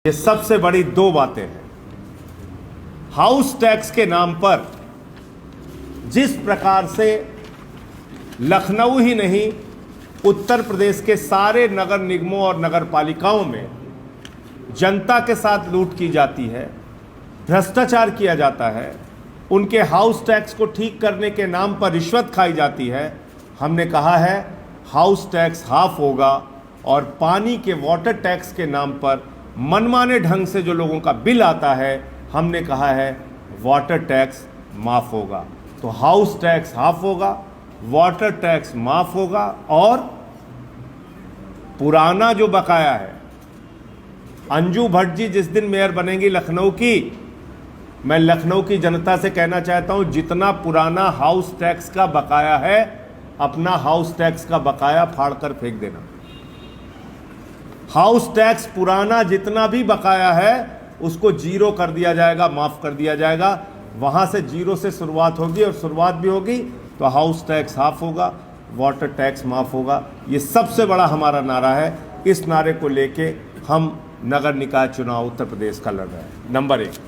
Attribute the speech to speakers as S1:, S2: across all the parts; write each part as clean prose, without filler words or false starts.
S1: ये सबसे बड़ी दो बातें हैं। हाउस टैक्स के नाम पर जिस प्रकार से लखनऊ ही नहीं, उत्तर प्रदेश के सारे नगर निगमों और नगर पालिकाओं में जनता के साथ लूट की जाती है, भ्रष्टाचार किया जाता है, उनके हाउस टैक्स को ठीक करने के नाम पर रिश्वत खाई जाती है। हमने कहा है हाउस टैक्स हाफ होगा और पानी के वाटर टैक्स के नाम पर मनमाने ढंग से जो लोगों का बिल आता है, हमने कहा है वाटर टैक्स माफ़ होगा। तो हाउस टैक्स हाफ होगा, वाटर टैक्स माफ़ होगा और पुराना जो बकाया है, अंजू भट्ट जी जिस दिन मेयर बनेंगी लखनऊ की, मैं लखनऊ की जनता से कहना चाहता हूं, जितना पुराना हाउस टैक्स का बकाया है, अपना हाउस टैक्स का बकाया फाड़कर फेंक देना। हाउस टैक्स पुराना जितना भी बकाया है उसको जीरो कर दिया जाएगा, माफ कर दिया जाएगा। वहां से जीरो से शुरुआत होगी और शुरुआत भी होगी तो हाउस टैक्स हाफ होगा, वाटर टैक्स माफ होगा। ये सबसे बड़ा हमारा नारा है। इस नारे को लेके हम नगर निकाय चुनाव उत्तर प्रदेश का लड़ रहे हैं, नंबर 1।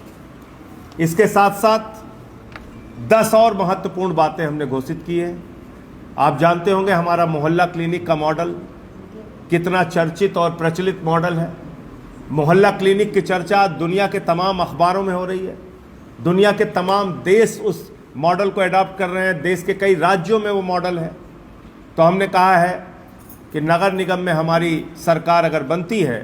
S1: इसके साथ साथ 10 और महत्वपूर्ण बातें हमने घोषित की है। आप जानते होंगे हमारा मोहल्ला क्लिनिक का मॉडल कितना चर्चित और प्रचलित मॉडल है। मोहल्ला क्लिनिक की चर्चा दुनिया के तमाम अखबारों में हो रही है। दुनिया के तमाम देश उस मॉडल को अडॉप्ट कर रहे हैं। देश के कई राज्यों में वो मॉडल है। तो हमने कहा है कि नगर निगम में हमारी सरकार अगर बनती है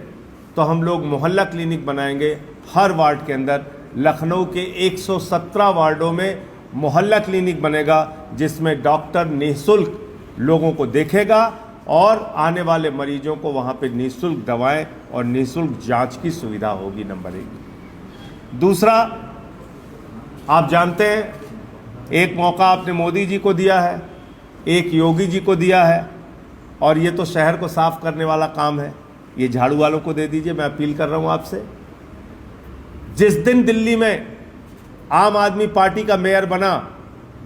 S1: तो हम लोग मोहल्ला क्लिनिक बनाएंगे हर वार्ड के अंदर। लखनऊ के 117 वार्डों में मोहल्ला क्लिनिक बनेगा जिसमें डॉक्टर निःशुल्क लोगों को देखेगा और आने वाले मरीजों को वहाँ पे निःशुल्क दवाएं और निःशुल्क जांच की सुविधा होगी, नंबर 1। दूसरा, आप जानते हैं एक मौका आपने मोदी जी को दिया है, एक योगी जी को दिया है और ये तो शहर को साफ करने वाला काम है, ये झाड़ू वालों को दे दीजिए। मैं अपील कर रहा हूँ आपसे, जिस दिन दिल्ली में आम आदमी पार्टी का मेयर बना,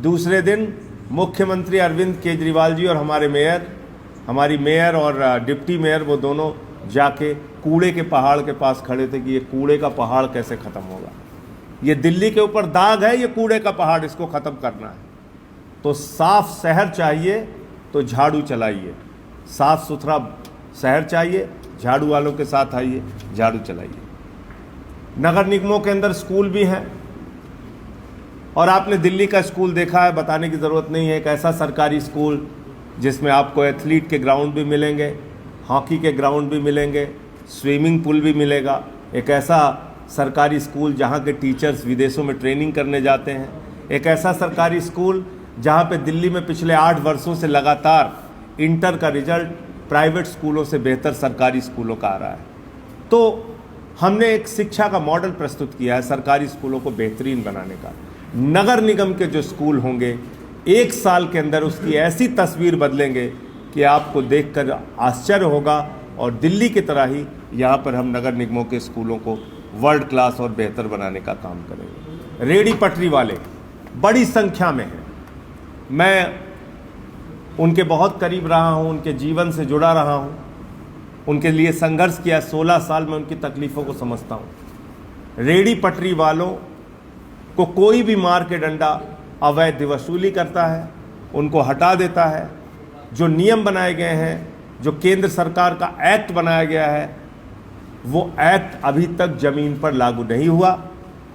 S1: दूसरे दिन मुख्यमंत्री अरविंद केजरीवाल जी और हमारी मेयर और डिप्टी मेयर, वो दोनों जाके कूड़े के पहाड़ के पास खड़े थे कि ये कूड़े का पहाड़ कैसे ख़त्म होगा। ये दिल्ली के ऊपर दाग है, ये कूड़े का पहाड़, इसको ख़त्म करना है। तो साफ शहर चाहिए तो झाड़ू चलाइए, साफ सुथरा शहर चाहिए, झाड़ू वालों के साथ आइए, झाड़ू चलाइए। नगर निगमों के अंदर स्कूल भी हैं और आपने दिल्ली का स्कूल देखा है, बताने की ज़रूरत नहीं है। एक ऐसा सरकारी स्कूल जिसमें आपको एथलीट के ग्राउंड भी मिलेंगे, हॉकी के ग्राउंड भी मिलेंगे, स्विमिंग पूल भी मिलेगा। एक ऐसा सरकारी स्कूल जहाँ के टीचर्स विदेशों में ट्रेनिंग करने जाते हैं। एक ऐसा सरकारी स्कूल जहाँ पे दिल्ली में पिछले 8 वर्षों से लगातार इंटर का रिजल्ट प्राइवेट स्कूलों से बेहतर सरकारी स्कूलों का आ रहा है। तो हमने एक शिक्षा का मॉडल प्रस्तुत किया है सरकारी स्कूलों को बेहतरीन बनाने का। नगर निगम के जो स्कूल होंगे 1 साल के अंदर उसकी ऐसी तस्वीर बदलेंगे कि आपको देखकर आश्चर्य होगा और दिल्ली की तरह ही यहाँ पर हम नगर निगमों के स्कूलों को वर्ल्ड क्लास और बेहतर बनाने का काम करेंगे। रेहड़ी पटरी वाले बड़ी संख्या में हैं। मैं उनके बहुत करीब रहा हूँ, उनके जीवन से जुड़ा रहा हूँ, उनके लिए संघर्ष किया। 16 साल में उनकी तकलीफ़ों को समझता हूँ। रेहड़ी पटरी वालों को कोई भी मार के डंडा अवैध वसूली करता है, उनको हटा देता है। जो नियम बनाए गए हैं, जो केंद्र सरकार का एक्ट बनाया गया है, वो एक्ट अभी तक ज़मीन पर लागू नहीं हुआ,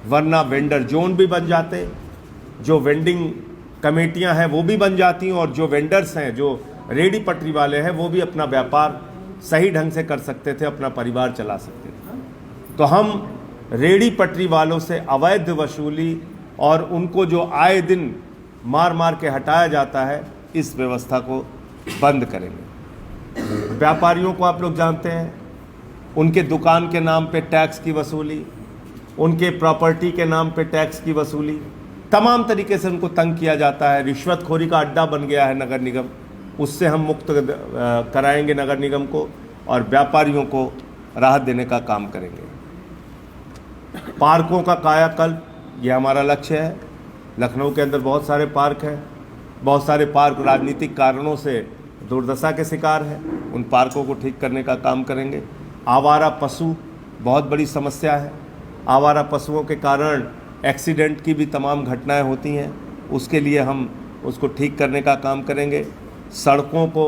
S1: वरना वेंडर जोन भी बन जाते, जो वेंडिंग कमेटियां हैं वो भी बन जाती और जो वेंडर्स हैं, जो रेहड़ी पटरी वाले हैं, वो भी अपना व्यापार सही ढंग से कर सकते थे, अपना परिवार चला सकते थे। तो हम रेहड़ी पटरी वालों से अवैध वसूली और उनको जो आए दिन मार मार के हटाया जाता है, इस व्यवस्था को बंद करेंगे। व्यापारियों को आप लोग जानते हैं, उनके दुकान के नाम पे टैक्स की वसूली, उनके प्रॉपर्टी के नाम पे टैक्स की वसूली, तमाम तरीके से उनको तंग किया जाता है। रिश्वतखोरी का अड्डा बन गया है नगर निगम, उससे हम मुक्त कराएंगे नगर निगम को और व्यापारियों को राहत देने का काम करेंगे। पार्कों का कायाकल्प, ये हमारा लक्ष्य है। लखनऊ के अंदर बहुत सारे पार्क हैं, बहुत सारे पार्क राजनीतिक कारणों से दुर्दशा के शिकार हैं, उन पार्कों को ठीक करने का काम करेंगे। आवारा पशु बहुत बड़ी समस्या है। आवारा पशुओं के कारण एक्सीडेंट की भी तमाम घटनाएं होती हैं, उसके लिए हम उसको ठीक करने का काम करेंगे। सड़कों को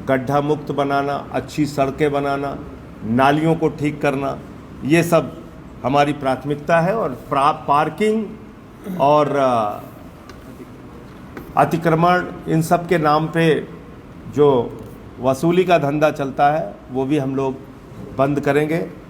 S1: गड्ढा मुक्त बनाना, अच्छी सड़कें बनाना, नालियों को ठीक करना, ये सब हमारी प्राथमिकता है। और पार्किंग और अतिक्रमण, इन सब के नाम पे जो वसूली का धंधा चलता है वो भी हम लोग बंद करेंगे।